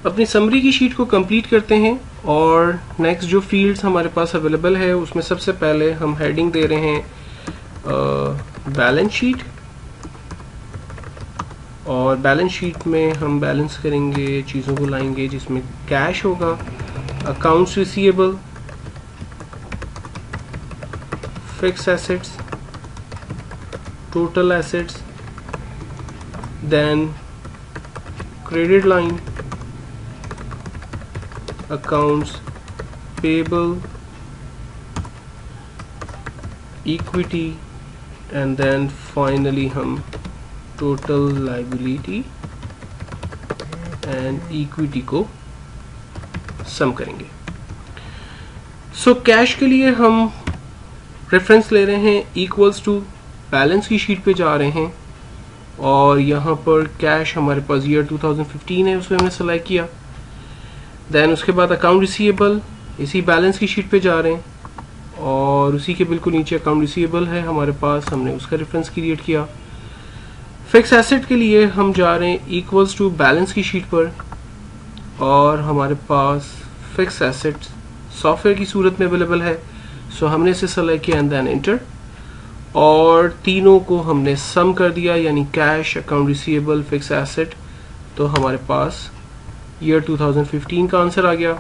अपनी समरी की शीट को कंप्लीट करते हैं और नेक्स्ट जो फील्ड्स हमारे पास अवेलेबल है उसमें सबसे पहले हम हेडिंग दे रहे हैं बैलेंस शीट, और बैलेंस शीट में हम बैलेंस करेंगे, चीज़ों को लाएंगे जिसमें कैश होगा, accounts receivable, fixed assets, total assets, then credit line, accounts payable, equity, and then finally हम टोटल लायबिलिटी एंड इक्विटी को सम करेंगे। सो कैश के लिए हम रेफरेंस ले रहे हैं इक्वल्स टू बैलेंस की शीट पे जा रहे हैं और यहाँ पर कैश हमारे पास ईयर 2015 है, उसमें हमने सेलेक्ट किया। देन उसके बाद अकाउंट रिसीवेबल इसी बैलेंस की शीट पे जा रहे हैं और उसी के बिल्कुल नीचे अकाउंट रिसीवेबल है हमारे पास, हमने उसका रेफरेंस क्रिएट किया। फिक्स एसेट के लिए हम जा रहे हैं इक्वल्स टू बैलेंस की शीट पर और हमारे पास फिक्स एसेट सॉफ्टवेयर की सूरत में अवेलेबल है, सो हमने इसे सेलेक्ट किया एंड देन एंटर, और तीनों को हमने सम कर दिया, यानी cash, account receivable, fix asset. तो हमारे पास ईयर 2015 का आंसर आ गया।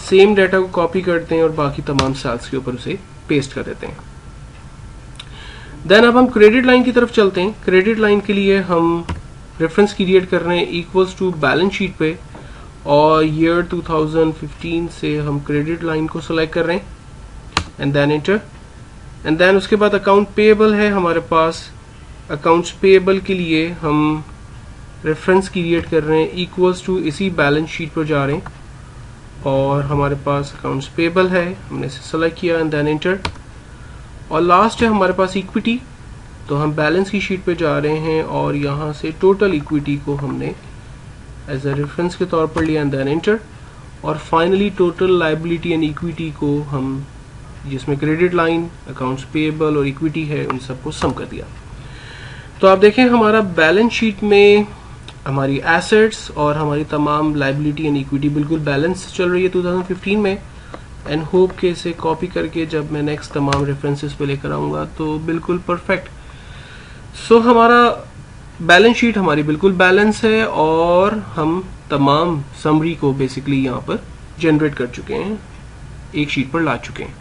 सेम डाटा को कॉपी करते हैं और बाकी तमाम सेल्स के ऊपर उसे पेस्ट कर देते हैं। देन अब हम क्रेडिट लाइन की तरफ चलते हैं। क्रेडिट लाइन के लिए हम रेफरेंस क्रिएट कर रहे हैं इक्वल्स टू बैलेंस शीट पे और ईयर 2015 से हम क्रेडिट लाइन को सिलेक्ट कर रहे हैं and then enter, and then उसके बाद अकाउंट पेएबल है हमारे पास। अकाउंट्स पेएबल के लिए हम रेफरेंस क्रिएट कर रहे हैं इक्वल्स टू इसी बैलेंस शीट पर जा रहे हैं और हमारे पास अकाउंट्स पेएबल है, हमने इसे सेलेक्ट किया एंड देन एंटर, और लास्ट है हमारे पास इक्विटी। तो हम बैलेंस की शीट पे जा रहे हैं और यहाँ से टोटल इक्विटी को हमने एज अ रेफरेंस के तौर पर लिया एंड देन एंटर, और finally total liability and equity को हम, जिसमें क्रेडिट लाइन, अकाउंट्स पेएबल और इक्विटी है, उन सबको सम कर दिया। तो आप देखें हमारा बैलेंस शीट में हमारी एसेट्स और हमारी तमाम लायबिलिटी एंड इक्विटी बिल्कुल बैलेंस चल रही है 2015 में, एंड होप के इसे कॉपी करके जब मैं नेक्स्ट तमाम रेफरेंसेस पे लेकर आऊँगा तो बिल्कुल परफेक्ट। सो हमारा बैलेंस शीट हमारी बिल्कुल बैलेंस है और हम तमाम समरी को बेसिकली यहाँ पर जनरेट कर चुके हैं, एक शीट पर ला चुके हैं।